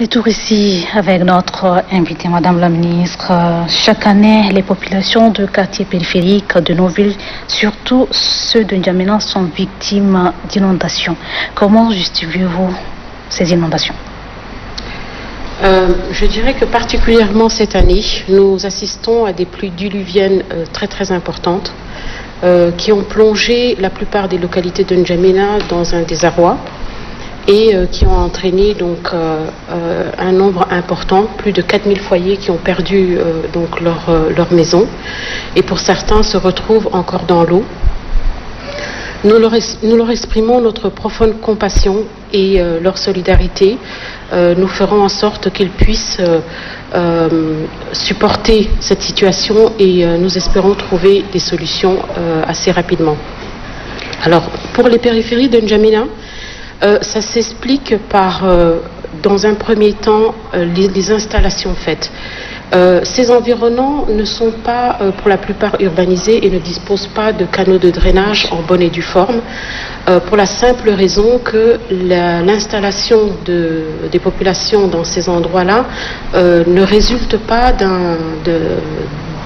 Retour ici avec notre invitée, Madame la Ministre. Chaque année, les populations de quartiers périphériques de nos villes, surtout ceux de N'Djamena, sont victimes d'inondations. Comment justifiez-vous ces inondations? Je dirais que particulièrement cette année, nous assistons à des pluies diluviennes très importantes qui ont plongé la plupart des localités de N'Djamena dans un désarroi et qui ont entraîné donc un nombre important, plus de 4000 foyers qui ont perdu donc leur maison et pour certains se retrouvent encore dans l'eau. Nous leur exprimons notre profonde compassion et leur solidarité. Nous ferons en sorte qu'ils puissent supporter cette situation et nous espérons trouver des solutions assez rapidement. Alors, pour les périphéries de N'Djamena, ça s'explique par, dans un premier temps, les installations faites. Ces environnants ne sont pas pour la plupart urbanisés et ne disposent pas de canaux de drainage en bonne et due forme, pour la simple raison que l'installation des populations dans ces endroits-là ne résulte pas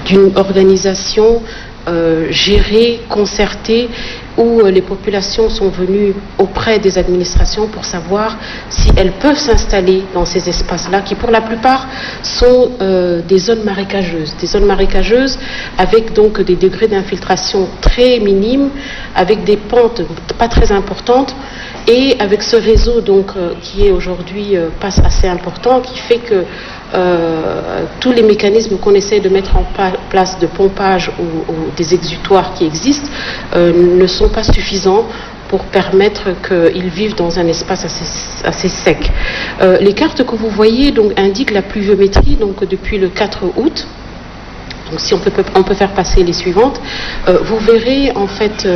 d'une organisation gérée, concertée, où les populations sont venues auprès des administrations pour savoir si elles peuvent s'installer dans ces espaces-là, qui pour la plupart sont des zones marécageuses avec donc des degrés d'infiltration très minimes, avec des pentes pas très importantes, et avec ce réseau donc qui est aujourd'hui pas assez important, qui fait que tous les mécanismes qu'on essaie de mettre en place de pompage ou des exutoires qui existent ne sont pas suffisants pour permettre qu'ils vivent dans un espace assez sec. Les cartes que vous voyez donc indiquent la pluviométrie donc depuis le 4 août. Donc si on peut faire passer les suivantes, vous verrez en fait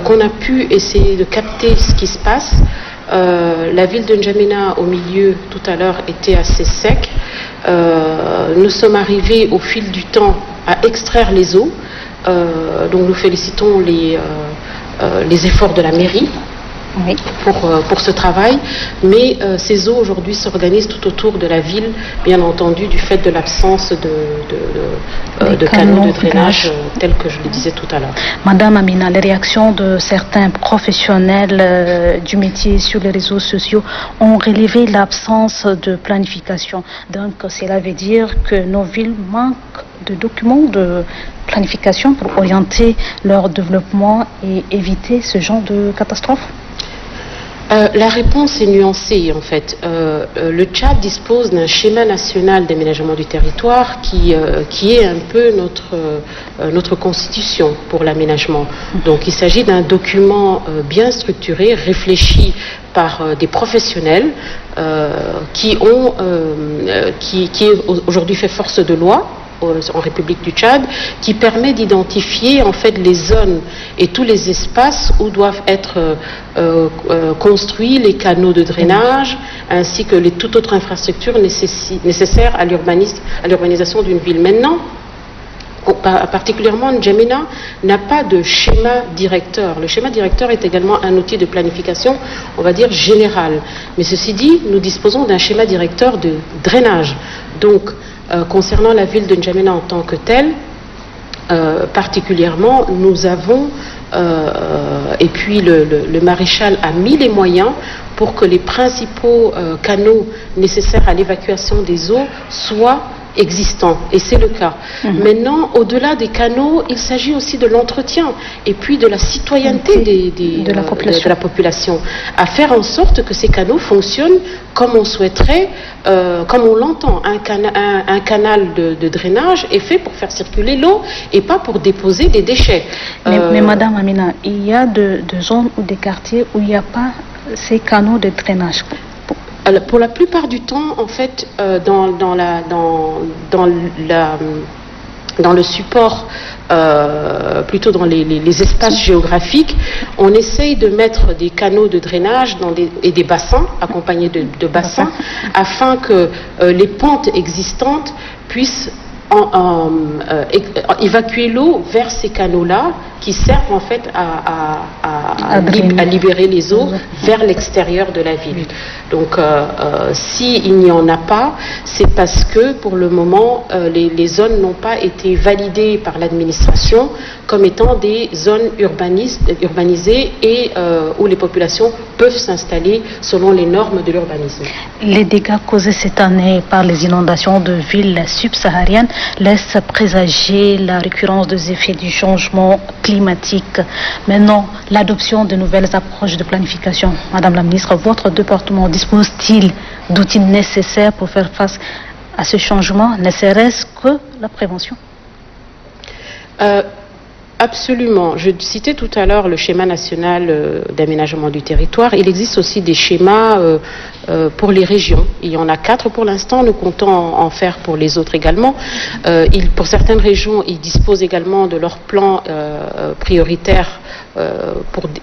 qu'on a pu essayer de capter ce qui se passe. La ville de N'Djamena au milieu tout à l'heure était assez sec. Nous sommes arrivés au fil du temps à extraire les eaux. Donc nous félicitons les efforts de la mairie. Oui. Pour ce travail, mais ces eaux aujourd'hui s'organisent tout autour de la ville, bien entendu du fait de l'absence de canaux de drainage tels que je le disais tout à l'heure. Madame Amina, les réactions de certains professionnels du métier sur les réseaux sociaux ont relevé l'absence de planification. Donc cela veut dire que nos villes manquent de documents de planification pour orienter leur développement et éviter ce genre de catastrophe? La réponse est nuancée en fait. Le Tchad dispose d'un schéma national d'aménagement du territoire qui est un peu notre constitution pour l'aménagement. Donc il s'agit d'un document bien structuré, réfléchi par des professionnels qui est aujourd'hui fait force de loi en République du Tchad, qui permet d'identifier en fait les zones et tous les espaces où doivent être construits les canaux de drainage ainsi que toute autre infrastructure nécessaire à l'urbanisation d'une ville. Maintenant, particulièrement N'Djamena n'a pas de schéma directeur. Le schéma directeur est également un outil de planification, on va dire général. Mais ceci dit, nous disposons d'un schéma directeur de drainage. Donc, concernant la ville de N'Djamena en tant que telle, particulièrement, nous avons, et puis le maréchal a mis les moyens pour que les principaux canaux nécessaires à l'évacuation des eaux soient existants, et c'est le cas. Maintenant, au-delà des canaux, il s'agit aussi de l'entretien et puis de la citoyenneté de la population, à faire en sorte que ces canaux fonctionnent comme on souhaiterait, comme on l'entend. Un canal de drainage est fait pour faire circuler l'eau et pas pour déposer des déchets. Mais Madame Amina, il y a de zones ou des quartiers où il n'y a pas ces canaux de drainage. Pour la plupart du temps, en fait, dans le support, plutôt dans les espaces géographiques, on essaye de mettre des canaux de drainage et des bassins, accompagnés de bassins, afin que les pentes existantes puissent évacuer l'eau vers ces canaux-là qui servent en fait à libérer les eaux vers l'extérieur de la ville. Donc s'il n'y en a pas, c'est parce que pour le moment les zones n'ont pas été validées par l'administration comme étant des zones urbanisées et où les populations peuvent s'installer selon les normes de l'urbanisme. Les dégâts causés cette année par les inondations de villes subsahariennes laissent présager la récurrence des effets du changement climatique. Maintenant, l'adoption de nouvelles approches de planification. Madame la ministre, votre département dispose-t-il d'outils nécessaires pour faire face à ce changement, ne serait-ce que la prévention? Absolument. Je citais tout à l'heure le schéma national d'aménagement du territoire. Il existe aussi des schémas pour les régions. Il y en a 4 pour l'instant. Nous comptons en faire pour les autres également. Pour certaines régions, ils disposent également de leur plan prioritaire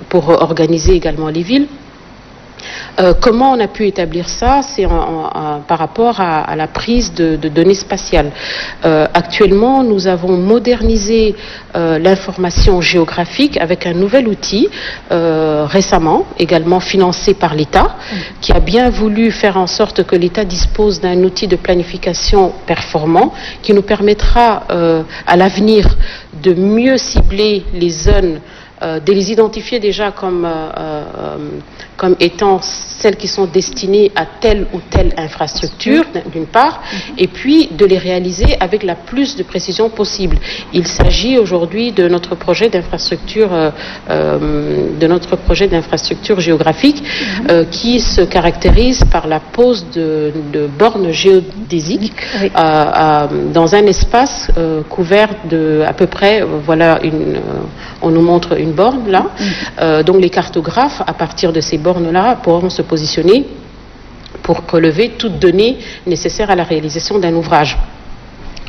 pour organiser également les villes. Comment on a pu établir ça? C'est par rapport à la prise de données spatiales. Actuellement, nous avons modernisé l'information géographique avec un nouvel outil récemment, également financé par l'État, qui a bien voulu faire en sorte que l'État dispose d'un outil de planification performant qui nous permettra à l'avenir de mieux cibler les zones, de les identifier déjà comme étant celles qui sont destinées à telle ou telle infrastructure, d'une part, et puis de les réaliser avec la plus de précision possible. Il s'agit aujourd'hui de notre projet d'infrastructure, géographique, qui se caractérise par la pose de bornes géodésiques dans un espace couvert de à peu près, on nous montre une borne là, donc les cartographes, à partir de ces bornes-là, pourront se positionner pour relever toute donnée nécessaire à la réalisation d'un ouvrage.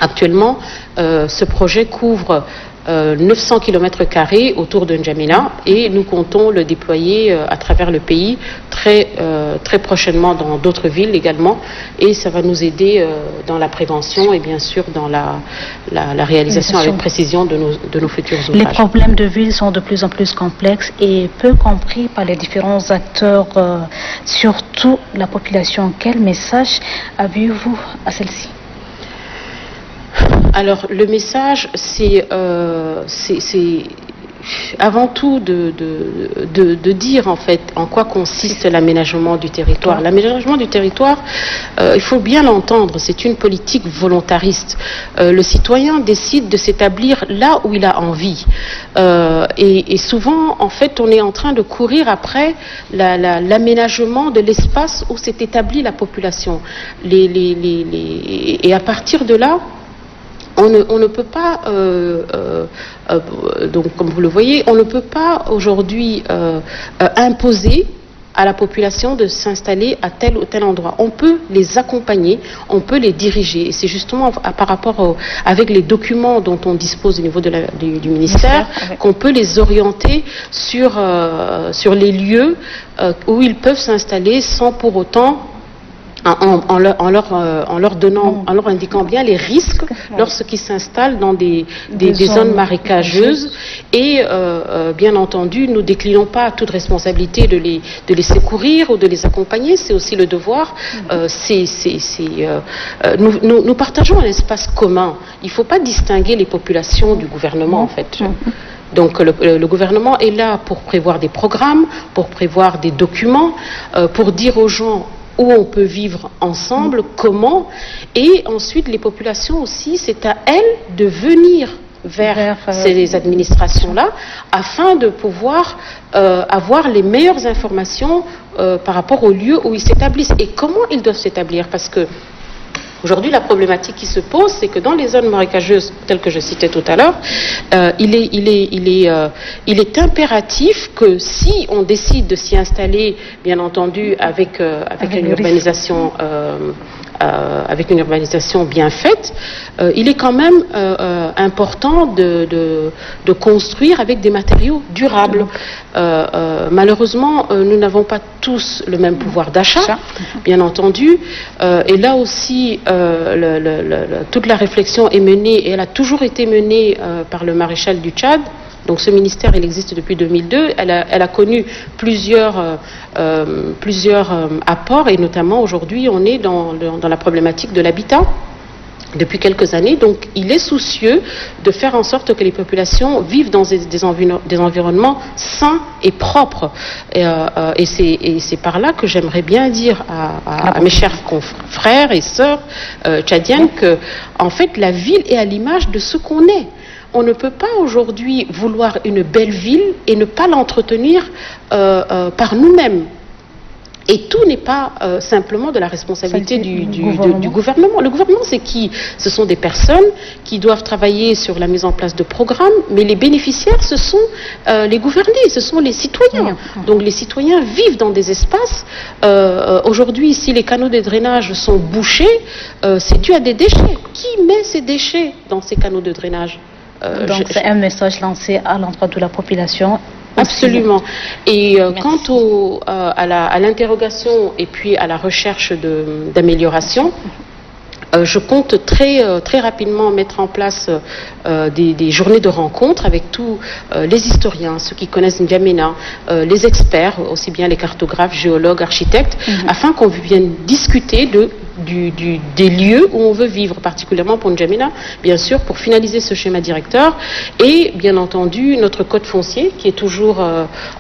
Actuellement, ce projet couvre 900 km² autour de N'Djamena et nous comptons le déployer à travers le pays très prochainement dans d'autres villes également, et ça va nous aider dans la prévention et bien sûr dans la réalisation avec précision de nos futurs ouvrages. Les problèmes de ville sont de plus en plus complexes et peu compris par les différents acteurs, surtout la population. Quel message avez-vous à celle-ci? Alors, le message, c'est avant tout de dire en fait en quoi consiste l'aménagement du territoire. L'aménagement du territoire, il faut bien l'entendre, c'est une politique volontariste. Le citoyen décide de s'établir là où il a envie. Et souvent, en fait, on est en train de courir après l'aménagement de l'espace où s'est établie la population. Et à partir de là, on ne peut pas, donc comme vous le voyez, on ne peut pas aujourd'hui imposer à la population de s'installer à tel ou tel endroit. On peut les accompagner, on peut les diriger. Et c'est justement par rapport avec les documents dont on dispose au niveau du ministère qu'on peut les orienter sur les lieux où ils peuvent s'installer sans pour autant en leur indiquant bien les risques lorsqu'ils s'installent dans des zones marécageuses. Et bien entendu, nous déclinons pas toute responsabilité de les secourir ou de les accompagner. C'est aussi le devoir. Nous partageons un espace commun. Il ne faut pas distinguer les populations du gouvernement en fait. Donc le gouvernement est là pour prévoir des programmes, pour prévoir des documents, pour dire aux gens où on peut vivre ensemble, comment, et ensuite les populations aussi, c'est à elles de venir vers ces administrations-là afin de pouvoir avoir les meilleures informations par rapport au lieu où ils s'établissent et comment ils doivent s'établir, parce que aujourd'hui, la problématique qui se pose, c'est que dans les zones marécageuses, telles que je citais tout à l'heure, il est impératif que si on décide de s'y installer, bien entendu, avec une urbanisation bien faite, il est quand même important de construire avec des matériaux durables. Malheureusement, nous n'avons pas tous le même pouvoir d'achat, bien entendu, et là aussi, toute la réflexion est menée, et elle a toujours été menée par le maréchal du Tchad, Donc ce ministère, il existe depuis 2002. Elle a connu plusieurs apports, et notamment aujourd'hui, on est dans la problématique de l'habitat depuis quelques années. Donc il est soucieux de faire en sorte que les populations vivent dans des environnements sains et propres. Et c'est par là que j'aimerais bien dire à mes chers confrères et sœurs tchadiennes que, en fait, la ville est à l'image de ce qu'on est. On ne peut pas aujourd'hui vouloir une belle ville et ne pas l'entretenir par nous-mêmes. Et tout n'est pas simplement de la responsabilité du gouvernement. Le gouvernement, c'est qui? Ce sont des personnes qui doivent travailler sur la mise en place de programmes, mais les bénéficiaires, ce sont les gouvernés, ce sont les citoyens. Donc les citoyens vivent dans des espaces. Aujourd'hui, si les canaux de drainage sont bouchés, c'est dû à des déchets. Qui met ces déchets dans ces canaux de drainage? Donc c'est un message lancé à l'endroit de la population. Absolument. Et quant à l'interrogation et puis à la recherche d'amélioration, je compte très rapidement mettre en place des journées de rencontres avec tous les historiens, ceux qui connaissent N'Djamena, les experts, aussi bien les cartographes, géologues, architectes, afin qu'on vienne discuter des lieux où on veut vivre, particulièrement pour N'Djamena, bien sûr, pour finaliser ce schéma directeur, et bien entendu notre code foncier qui est toujours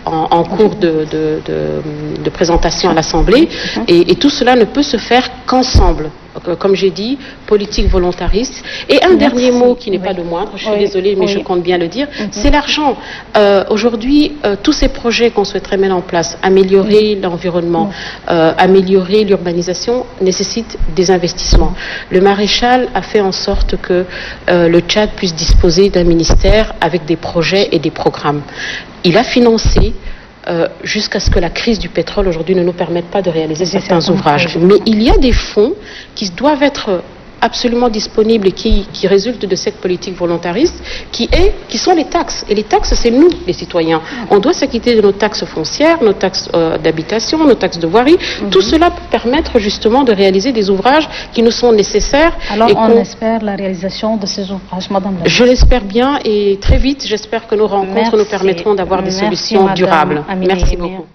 en cours de présentation à l'Assemblée, et tout cela ne peut se faire qu'ensemble. Comme j'ai dit, politique volontariste. Et un dernier mot qui n'est pas le moindre, je suis désolée, mais je compte bien le dire, c'est l'argent. Aujourd'hui, tous ces projets qu'on souhaiterait mettre en place, améliorer l'environnement, améliorer l'urbanisation, nécessitent des investissements. Le maréchal a fait en sorte que le Tchad puisse disposer d'un ministère avec des projets et des programmes. Il a financé jusqu'à ce que la crise du pétrole aujourd'hui ne nous permette pas de réaliser certains ouvrages. Mais il y a des fonds qui doivent être absolument disponibles et qui résultent de cette politique volontariste qui sont les taxes. Et les taxes, c'est nous, les citoyens. On doit s'acquitter de nos taxes foncières, nos taxes d'habitation, nos taxes de voirie. Tout cela peut permettre justement de réaliser des ouvrages qui nous sont nécessaires. Alors on espère la réalisation de ces ouvrages, Madame la Je l'espère bien, et très vite, j'espère que nos rencontres nous permettront d'avoir des solutions durables. Merci beaucoup.